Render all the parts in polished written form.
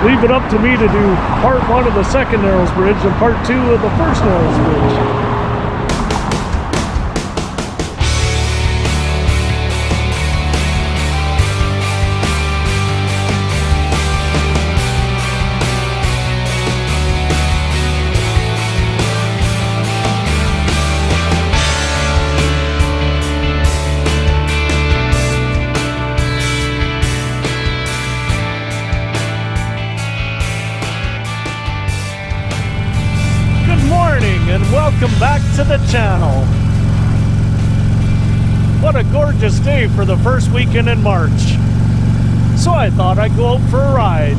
leave it up to me to do part 1 of the second Narrows Bridge and part 2 of the first Narrows Bridge. Welcome back to the channel. What a gorgeous day for the first weekend in March. So I thought I'd go out for a ride.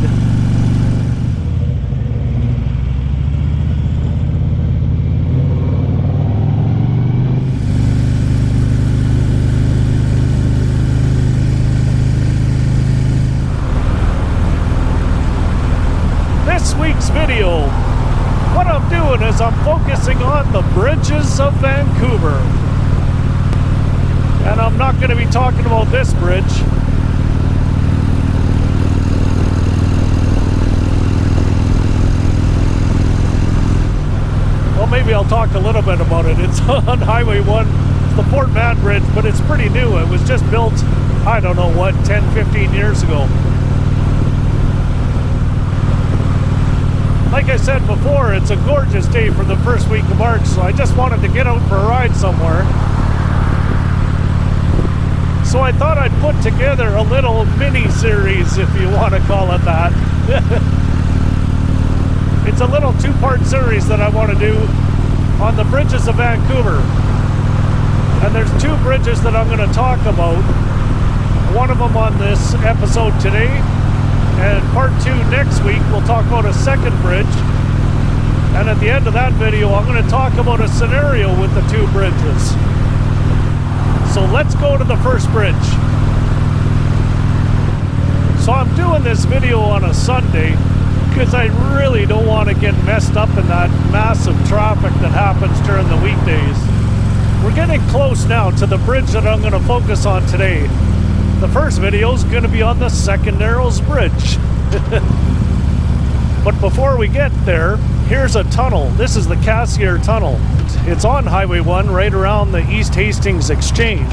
This week's video, what I'm doing is I'm focusing on the Bridges of Vancouver. And I'm not going to be talking about this bridge. Well, maybe I'll talk a little bit about it. It's on Highway 1, it's the Port Mann Bridge, but it's pretty new. It was just built, I don't know what, 10, 15 years ago. Like I said before, it's a gorgeous day for the first week of March, so I just wanted to get out for a ride somewhere. So I thought I'd put together a little mini-series, if you want to call it that. It's a little 2-part series that I want to do on the Bridges of Vancouver. And there's 2 bridges that I'm going to talk about. One of them on this episode today. And part 2 next week, we'll talk about a second bridge. And at the end of that video, I'm going to talk about a scenario with the 2 bridges. So let's go to the first bridge. So I'm doing this video on a Sunday because I really don't want to get messed up in that massive traffic that happens during the weekdays. We're getting close now to the bridge that I'm going to focus on today. The first video is going to be on the second Narrows Bridge. But before we get there, here's a tunnel. This is the Cassier Tunnel. It's on Highway 1 right around the East Hastings Exchange.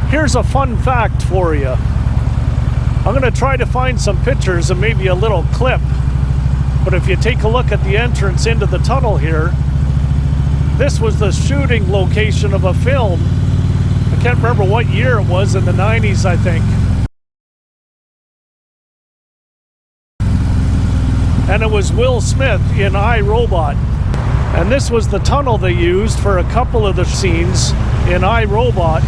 Here's a fun fact for you. I'm going to try to find some pictures and maybe a little clip. But if you take a look at the entrance into the tunnel here, this was the shooting location of a film. I can't remember what year it was, in the 90s, I think. And it was Will Smith in I, Robot. And this was the tunnel they used for a couple of the scenes in I, Robot.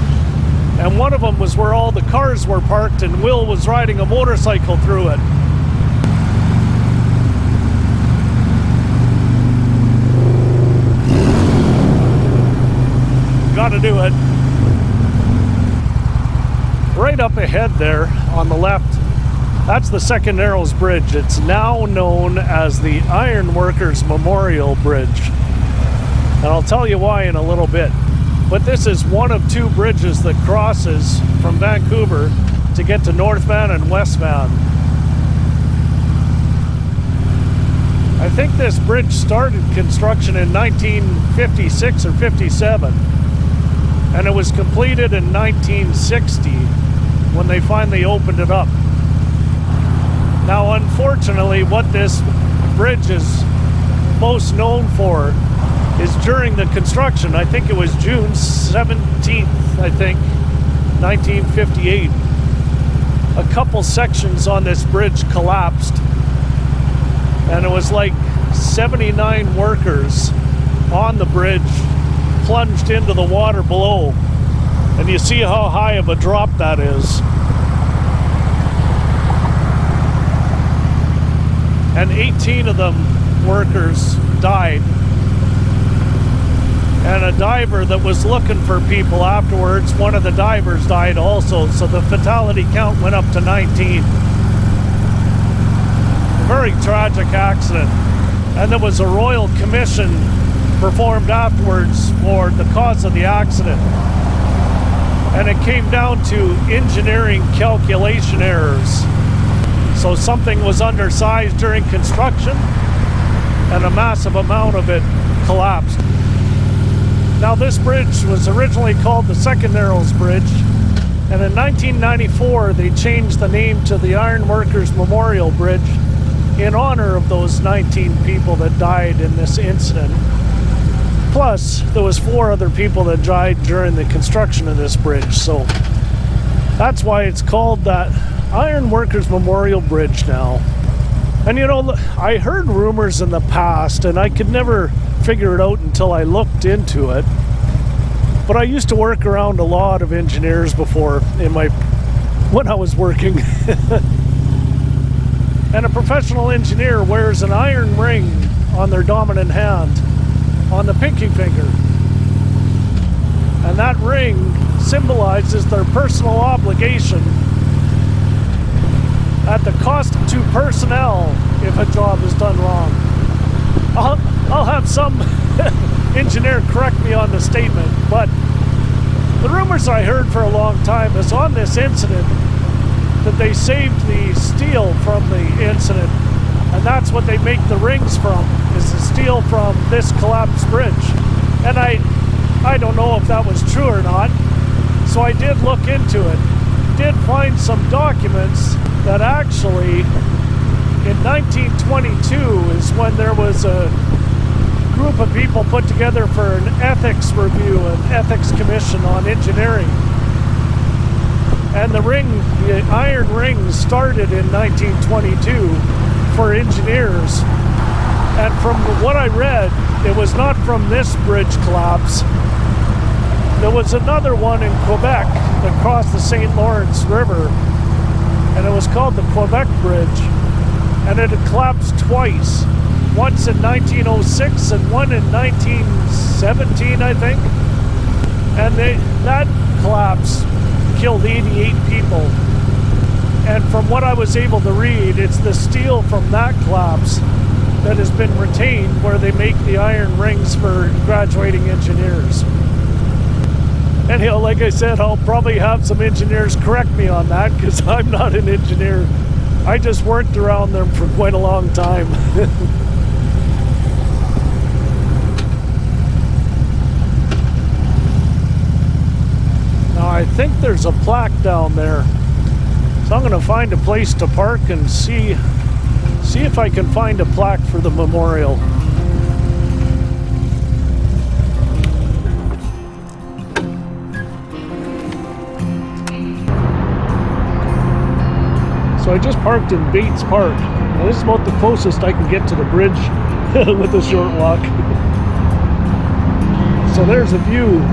And one of them was where all the cars were parked and Will was riding a motorcycle through it. Gotta do it. Right up ahead there on the left, that's the second Narrows Bridge. It's now known as the Iron Workers Memorial Bridge. And I'll tell you why in a little bit. But this is one of 2 bridges that crosses from Vancouver to get to North Van and West Van. I think this bridge started construction in 1956 or 57. And it was completed in 1960 when they finally opened it up. Now, unfortunately, what this bridge is most known for is during the construction. I think it was June 17th, I think, 1958. A couple sections on this bridge collapsed. And it was like 79 workers on the bridge plunged into the water below. And you see how high of a drop that is. And 18 of them workers died. And a diver that was looking for people afterwards, one of the divers died also, so the fatality count went up to 19. A very tragic accident. And there was a royal commission performed afterwards for the cause of the accident. And it came down to engineering calculation errors. So something was undersized during construction and a massive amount of it collapsed. Now this bridge was originally called the Second Narrows Bridge, and in 1994 they changed the name to the Iron Workers Memorial Bridge in honor of those 19 people that died in this incident. Plus, there was 4 other people that died during the construction of this bridge, so that's why it's called that Iron Workers Memorial Bridge now. And you know, I heard rumors in the past, and I could never figure it out until I looked into it. But I used to work around a lot of engineers before when I was working. And a professional engineer wears an iron ring on their dominant hand, on the pinky finger. And that ring symbolizes their personal obligation at the cost to personnel if a job is done wrong. I'll have some engineer correct me on the statement, but the rumors I heard for a long time is on this incident that they saved the steel from the incident, and that's what they make the rings from, is the steel from this collapsed bridge. And I don't know if that was true or not, so I did look into it. Did find some documents that actually in 1922 is when there was a group of people put together for an ethics review, an ethics commission on engineering. And the iron ring started in 1922 for engineers. And from what I read, it was not from this bridge collapse. There was another one in Quebec that crossed the St. Lawrence River, and it was called the Quebec Bridge, and it had collapsed twice. Once in 1906 and one in 1917, I think. And that collapse killed 88 people. And from what I was able to read, it's the steel from that collapse that has been retained where they make the iron rings for graduating engineers. Anyhow, like I said, I'll probably have some engineers correct me on that because I'm not an engineer. I just worked around them for quite a long time. Now I think there's a plaque down there, so I'm going to find a place to park and see if I can find a plaque for the memorial. So I just parked in Bates Park. Now this is about the closest I can get to the bridge with a short walk. So there's a view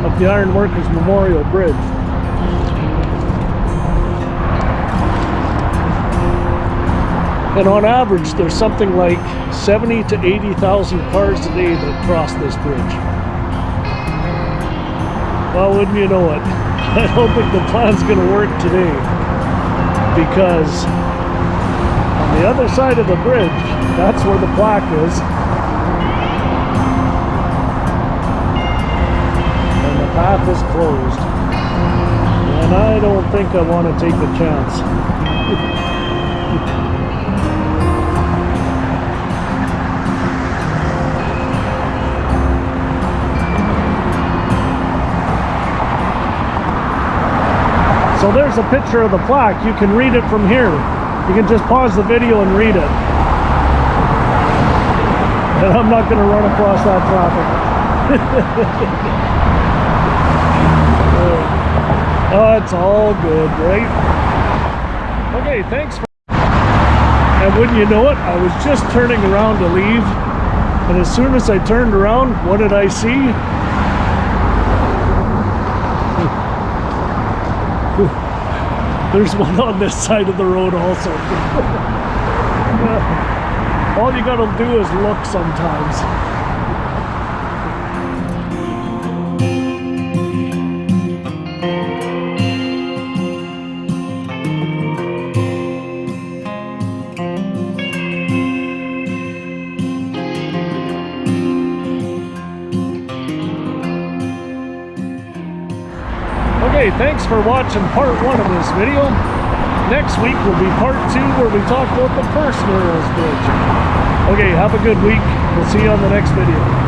of the Iron Workers Memorial Bridge. And on average, there's something like 70 to 80,000 cars a day that cross this bridge. Well, wouldn't you know it? I don't think the plan's going to work today, because on the other side of the bridge, that's where the plaque is. And the path is closed. And I don't think I want to take a chance. So there's a picture of the plaque. You can read it from here. You can just pause the video and read it. And I'm not going to run across that traffic. Oh, it's all good, right? Okay, thanks for... And wouldn't you know it, I was just turning around to leave. And as soon as I turned around, what did I see? There's one on this side of the road also. All you gotta do is look sometimes. Okay, thanks for watching part 1 of this video. Next week will be part 2 where we talk about the first Narrows Bridge. Okay, have a good week. We'll see you on the next video.